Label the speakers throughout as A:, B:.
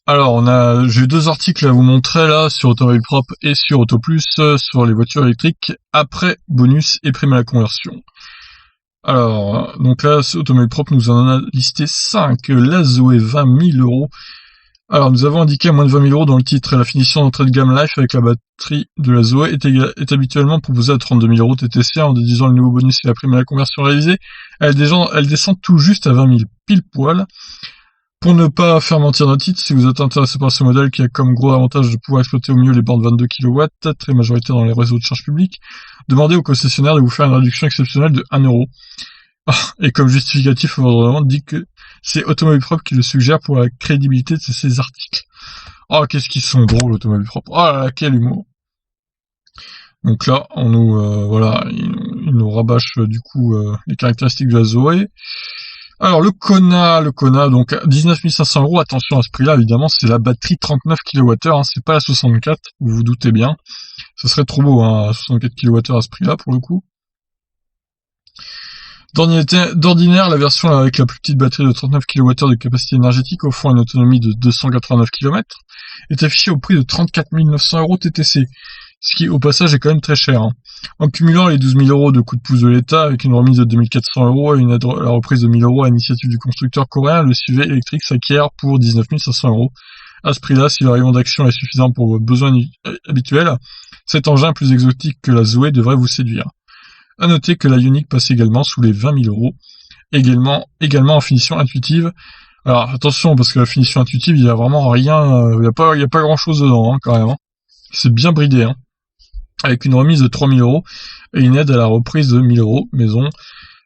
A: Alors, j'ai deux articles à vous montrer là sur Automobile Propre et sur AutoPlus sur les voitures électriques après bonus et prime à la conversion. Alors, donc là, Automobile Propre nous en a listé 5. La Zoé, 20 000 euros. Alors, nous avons indiqué à moins de 20 000 euros dans le titre. La finition d'entrée de gamme Life avec la batterie de la Zoé est habituellement proposée à 32 000 euros TTC en déduisant le nouveau bonus et la prime à la conversion réalisée. Elle descend tout juste à 20 000 pile poil. Pour ne pas faire mentir notre titre, si vous êtes intéressé par ce modèle qui a comme gros avantage de pouvoir exploiter au mieux les bornes 22 kW, très majoritaire dans les réseaux de charge publique, demandez au concessionnaire de vous faire une réduction exceptionnelle de 1 euro. Et comme justificatif, votre demande dit que c'est Automobile Propre qui le suggère pour la crédibilité de ces articles. Oh, qu'est-ce qu'ils sont drôles, Automobile Propre. Oh là là, quel humour. Donc là, on nous, voilà, ils nous rabâchent du coup les caractéristiques de la Zoé. Alors le Kona, donc 19 500 euros, attention à ce prix-là, évidemment, c'est la batterie 39 kWh, hein, c'est pas la 64, vous vous doutez bien. Ce serait trop beau, hein, 64 kWh à ce prix-là, pour le coup. D'ordinaire, la version avec la plus petite batterie de 39 kWh de capacité énergétique offrant une autonomie de 289 km est affichée au prix de 34 900 euros TTC, ce qui au passage est quand même très cher. Hein. En cumulant les 12 000 euros de coup de pouce de l'État avec une remise de 2400 euros et une aide à la reprise de 1 000 euros à l'initiative du constructeur coréen, le SUV électrique s'acquiert pour 19 500 euros. À ce prix-là, si le rayon d'action est suffisant pour vos besoins habituels, cet engin plus exotique que la Zoé devrait vous séduire. À noter que la Ioniq passe également sous les 20 000 euros, également en finition intuitive. Alors attention, parce que la finition intuitive, il y a vraiment rien, il y a pas grand chose dedans, hein, quand même. Hein. C'est bien bridé, hein. Avec une remise de 3 000 euros et une aide à la reprise de 1 000 euros maison.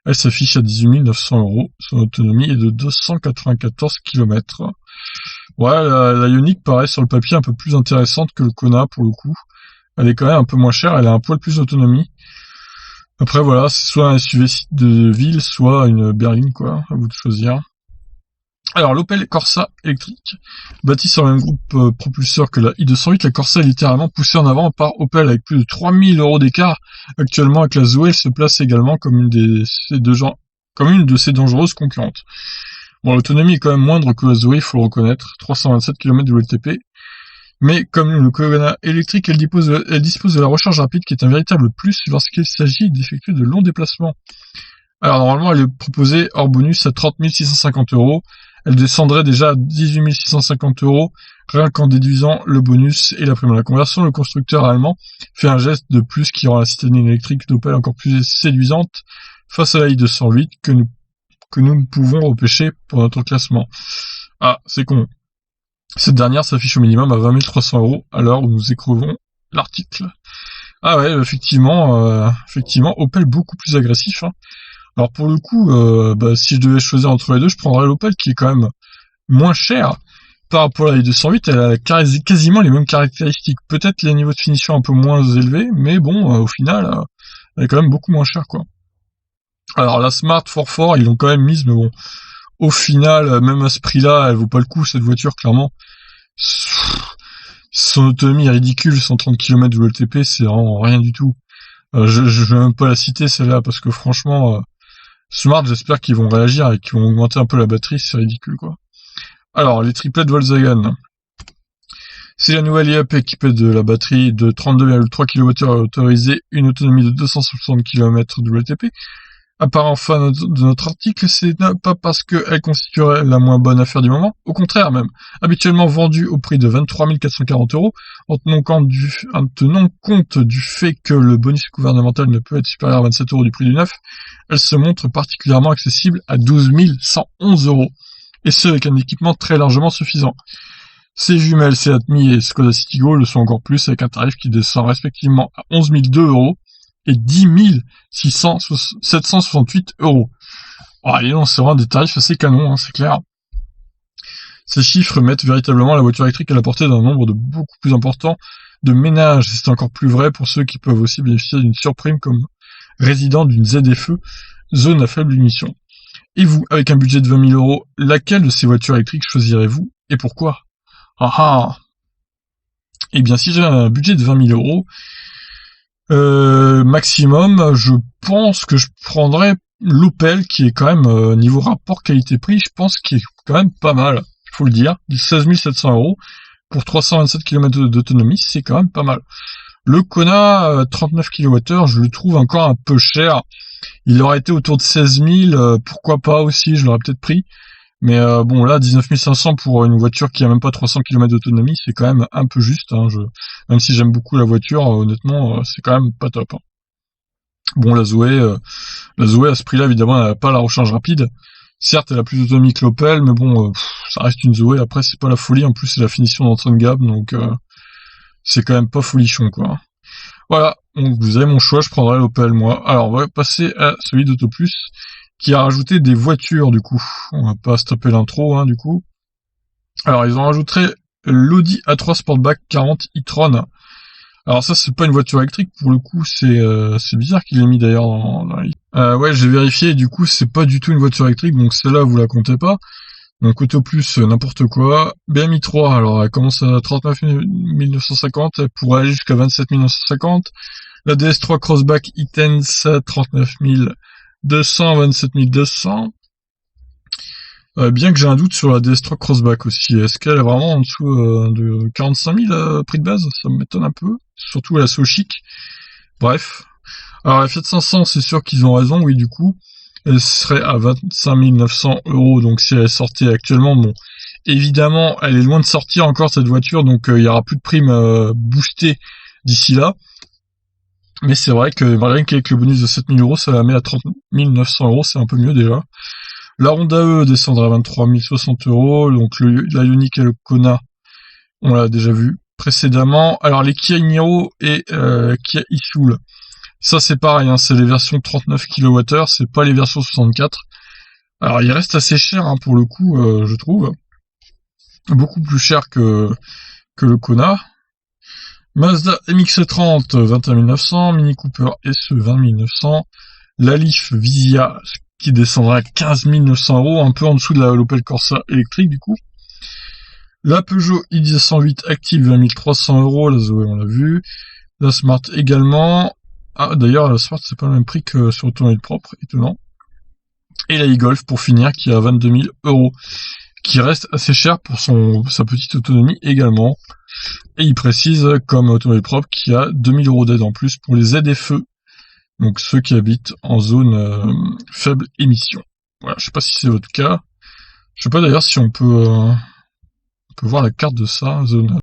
A: Elle s'affiche à 18 900 euros. Son autonomie est de 294 km. Ouais, la Ioniq paraît sur le papier un peu plus intéressante que le Kona pour le coup. Elle est quand même un peu moins chère, elle a un poil plus d'autonomie. Après voilà, c'est soit un SUV de ville, soit une berline, quoi, à vous de choisir. Alors l'Opel Corsa électrique, bâtie sur le même groupe propulseur que la i208, la Corsa est littéralement poussée en avant par Opel avec plus de 3 000 euros d'écart. Actuellement avec la Zoé, elle se place également comme une de ses dangereuses concurrentes. Bon, l'autonomie est quand même moindre que la Zoé, il faut le reconnaître, 327 km de WLTP. Mais comme le Kona électrique, elle dispose de la recharge rapide qui est un véritable plus lorsqu'il s'agit d'effectuer de longs déplacements. Alors normalement, elle est proposée hors bonus à 30 650 euros. Elle descendrait déjà à 18 650 euros, rien qu'en déduisant le bonus et la prime à la conversion. Le constructeur allemand fait un geste de plus qui rend la citadine électrique d'Opel encore plus séduisante face à la i208 que nous pouvons repêcher pour notre classement. Ah, c'est con. Cette dernière s'affiche au minimum à 20 300 euros à l'heure où nous écrivons l'article. Ah ouais, effectivement, Opel beaucoup plus agressif. Hein. Alors pour le coup, si je devais choisir entre les deux, je prendrais l'Opel qui est quand même moins cher par rapport à la i208. Elle a quasiment les mêmes caractéristiques. Peut-être les niveaux de finition un peu moins élevés, mais bon, au final, elle est quand même beaucoup moins chère, quoi. Alors la Smart 4 ils l'ont quand même mise, mais bon, au final, même à ce prix-là, elle vaut pas le coup, cette voiture, clairement. Son autonomie est ridicule, 130 km de WLTP, c'est vraiment rien du tout. Je vais même pas la citer, celle-là, parce que franchement, Smart, j'espère qu'ils vont réagir et qu'ils vont augmenter un peu la batterie, c'est ridicule, quoi. Alors, les triplettes Volkswagen. C'est la nouvelle IAP équipée de la batterie de 32,3 kWh autorisée, une autonomie de 260 km de WLTP. Apparent fan de notre article, c'est pas parce qu'elle constituerait la moins bonne affaire du moment, au contraire même. Habituellement vendue au prix de 23 440 euros, en tenant compte du fait que le bonus gouvernemental ne peut être supérieur à 27 euros du prix du neuf, elle se montre particulièrement accessible à 12 111 euros, et ce avec un équipement très largement suffisant. Ses jumelles Seat Mii et Skoda Citigo le sont encore plus avec un tarif qui descend respectivement à 11 002 euros, et 10 768 euros. Oh, allez, non, c'est vraiment des tarifs assez canons, hein, c'est clair. Ces chiffres mettent véritablement la voiture électrique à la portée d'un nombre de beaucoup plus important de ménages. C'est encore plus vrai pour ceux qui peuvent aussi bénéficier d'une surprime comme résident d'une ZFE, zone à faible émission. Et vous, avec un budget de 20 000 euros, laquelle de ces voitures électriques choisirez-vous et pourquoi? Ah ah. Eh bien, si j'avais un budget de 20 000 euros, maximum, je pense que je prendrais l'Opel qui est quand même niveau rapport qualité-prix, je pense qu'il est quand même pas mal. faut le dire, 16 700 € pour 327 km d'autonomie, c'est quand même pas mal. Le Kona 39 kWh, je le trouve encore un peu cher. Il aurait été autour de 16 000, pourquoi pas aussi, je l'aurais peut-être pris. Mais bon, là, 19 500 pour une voiture qui a même pas 300 km d'autonomie, c'est quand même un peu juste. Hein, même si j'aime beaucoup la voiture, honnêtement, c'est quand même pas top. Hein. Bon, la Zoé à ce prix-là, évidemment, elle n'a pas la recharge rapide. Certes, elle a plus d'autonomie que l'Opel, mais bon, ça reste une Zoé. Après, c'est pas la folie. En plus, c'est la finition d'entrée de gamme, donc c'est quand même pas folichon, quoi. Voilà, donc vous avez mon choix, je prendrai l'Opel, moi. Alors, on va passer à celui d'AutoPlus, qui a rajouté des voitures, du coup. On va pas se taper l'intro, hein, du coup. Alors, ils ont rajouté l'Audi A3 Sportback 40 e-tron. Alors ça, c'est pas une voiture électrique, pour le coup, c'est bizarre qu'il l'ait mis d'ailleurs ouais, j'ai vérifié, et du coup, c'est pas du tout une voiture électrique, donc celle-là, vous la comptez pas. Donc AutoPlus, n'importe quoi. BMI 3, alors elle commence à 39 950, elle pourrait aller jusqu'à 27 950. La DS3 Crossback e-Tense, 39 200, 27 200. Bien que j'ai un doute sur la DS3 Crossback aussi. Est-ce qu'elle est vraiment en dessous de 45 000 prix de base? Ça m'étonne un peu. Surtout elle est so chic. Bref. Alors la Fiat 500, c'est sûr qu'ils ont raison, oui, du coup. Elle serait à 25 900 €, donc si elle est sortie actuellement, bon, évidemment, elle est loin de sortir encore cette voiture, donc il y aura plus de primes boostées d'ici là. Mais c'est vrai que rien qu'avec le bonus de 7 000 €, ça la met à 30 900 €, c'est un peu mieux déjà. La Honda E descendra à 23 060 €, donc la Ioniq et le Kona, on l'a déjà vu précédemment. Alors les Kia Niro et Kia e-Soul, ça c'est pareil, hein, c'est les versions 39 kWh, c'est pas les versions 64. Alors il reste assez cher, hein, pour le coup, je trouve. Beaucoup plus cher que le Kona. Mazda MX-30, 21 900, Mini Cooper SE, 20 900, la Leaf Visia, qui descendra à 15 900 €, un peu en dessous de la l'Opel Corsa électrique, du coup. La Peugeot i208 Active, 20 300 €, la Zoé, on l'a vu. La Smart également. Ah, d'ailleurs, la Smart, c'est pas le même prix que sur automobile propre, étonnant. Et la e-Golf, pour finir, qui est à 22 000 €, qui reste assez cher pour sa petite autonomie également. Et il précise, comme automobile propre, qu'il y a 2 000 € d'aide en plus pour les ZFE, donc ceux qui habitent en zone faible émission. Voilà, je sais pas si c'est votre cas. Je sais pas d'ailleurs si on peut voir la carte de ça, zone.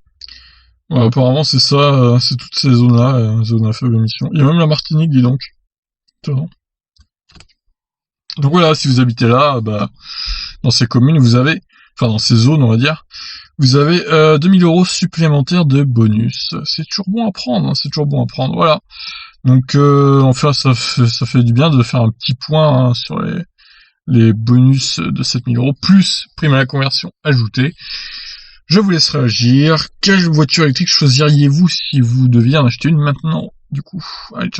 A: Ouais, apparemment c'est ça, c'est toutes ces zones-là, zone à faible émission. Il y a même la Martinique, dis donc. Donc voilà, si vous habitez là, bah, dans ces communes, vous avez, enfin dans ces zones, on va dire, vous avez 2 000 € supplémentaires de bonus. C'est toujours bon à prendre, hein, c'est toujours bon à prendre. Voilà. Donc enfin, ça fait du bien de faire un petit point, hein, sur les bonus de 7 000 €, plus prime à la conversion ajoutée. Je vous laisse réagir. Quelle voiture électrique choisiriez-vous si vous deviez en acheter une maintenant? Du coup, allez, ciao.